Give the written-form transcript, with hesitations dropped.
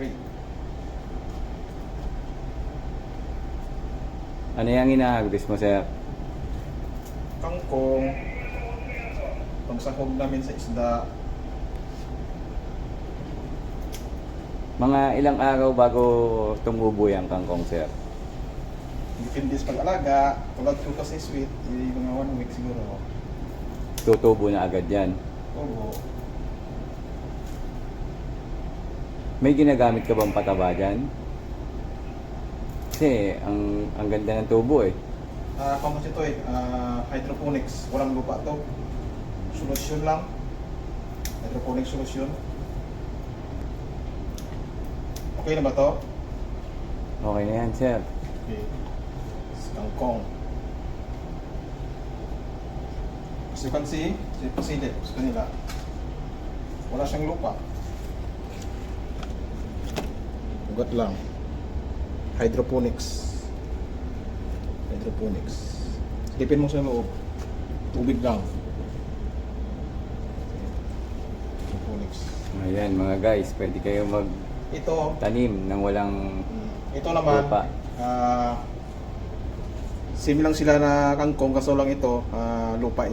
Okay. Ano yung ina-harvest mo, sir? Kangkong, pagsahog namin sa isda, Mga ilang araw bago tumubo yung kangkong, sir? depende sa pag-alaga. Tulad ko kasi sweet, mga 1 week siguro. Tutubo na agad yan. Oo. May ginagamit ka bang pataba dyan? Kasi ang ganda ng tubo eh. Pamas ito hydroponics. Walang lupa to. Solusyon lang. Hydroponic solution. Okay na ba to? Okay na yan, sir. Okay. Kangkong. As you can see, pasilip sa kanila. Wala siyang lupa. Ugat lang. Hydroponics. Hydroponics. Silipin mo sa loob. Tubig lang. Hydroponics. Ayan mga guys, pwede kayo Ito, magtanim ng walang ito naman, lupa. same lang sila na kangkong, kaso lang ito, lupa.